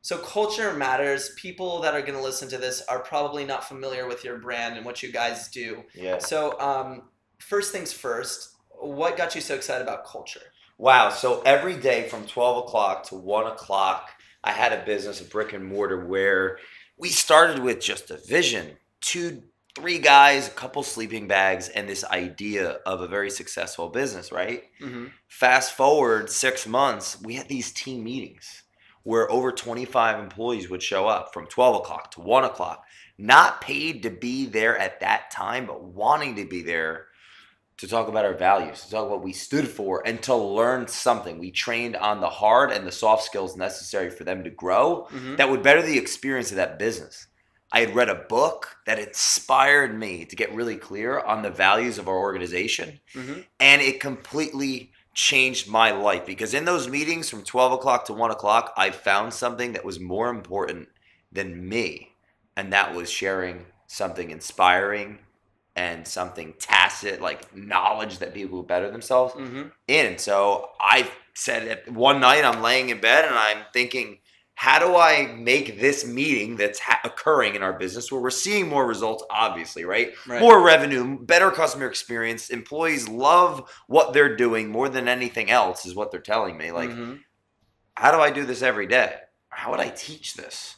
So culture matters. People that are going to listen to this are probably not familiar with your brand and what you guys do. Yeah. So first things first, what got you so excited about culture? Wow. So every day from 12 o'clock to 1 o'clock, I had a business, a brick and mortar, where we started with just a vision, two, three guys, a couple sleeping bags, and this idea of a very successful business, right? Mm-hmm. Fast forward 6 months, we had these team meetings where over 25 employees would show up from 12 o'clock to 1 o'clock, not paid to be there at that time, but wanting to be there to talk about our values, to talk about what we stood for, and to learn something. We trained on the hard and the soft skills necessary for them to grow Mm-hmm. that would better the experience of that business. I had read a book that inspired me to get really clear on the values of our organization, Mm-hmm. and it completely changed my life because in those meetings from 12 o'clock to 1 o'clock, I found something that was more important than me, and that was sharing something inspiring and something tacit, like knowledge that people will better themselves Mm-hmm. in. So I said it one night, I'm laying in bed and I'm thinking, how do I make this meeting that's occurring in our business where we're seeing more results, obviously, right? Right. More revenue, better customer experience. Employees love what they're doing more than anything else, is what they're telling me. Like, Mm-hmm. how do I do this every day? How would I teach this?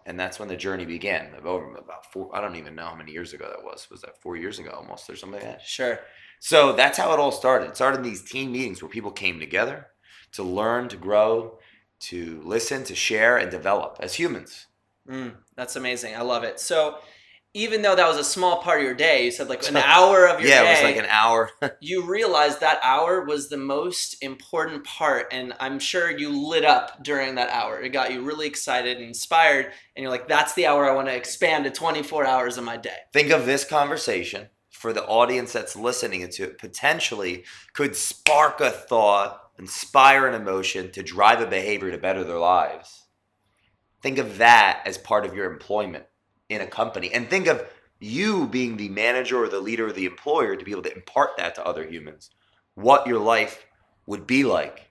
And that's when the journey began. Over about four, I don't even know how many years ago that was. Was that 4 years ago almost or something like that? Sure. So that's how it all started. It started in these team meetings where people came together to learn, to grow, to listen, to share, and develop as humans. That's amazing. I love it. So even though that was a small part of your day, you said like an hour of your Yeah, it was like day, an hour. you realized that hour was the most important part, and I'm sure you lit up during that hour. It got you really excited and inspired, and you're like, that's the hour I want to expand to 24 hours of my day. Think of this conversation for the audience that's listening to it, potentially could spark a thought, inspire an emotion to drive a behavior to better their lives. Think of that as part of your employment in a company. And think of you being the manager or the leader or the employer to be able to impart that to other humans. What your life would be like.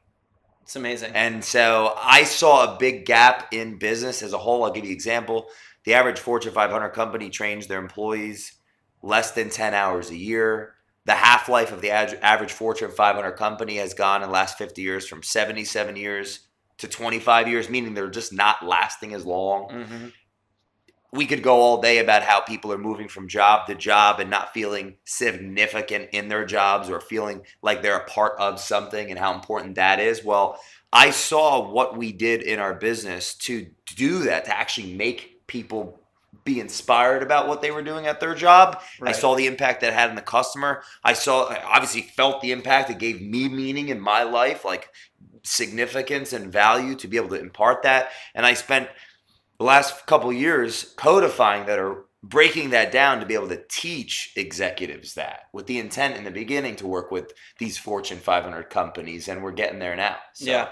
It's amazing. And so I saw a big gap in business as a whole. I'll give you an example. The average Fortune 500 company trains their employees less than 10 hours a year. The half-life of the average Fortune 500 company has gone in the last 50 years from 77 years to 25 years, meaning they're just not lasting as long. Mm-hmm. We could go all day about how people are moving from job to job and not feeling significant in their jobs or feeling like they're a part of something and how important that is. Well, I saw what we did in our business to do that, to actually make people be inspired about what they were doing at their job. I Right. saw the impact that it had on the customer. I obviously felt the impact. It gave me meaning in my life, like significance and value to be able to impart that. And I spent the last couple of years codifying that or breaking that down to be able to teach executives that with the intent in the beginning to work with these Fortune 500 companies, and we're getting there now. So. Yeah.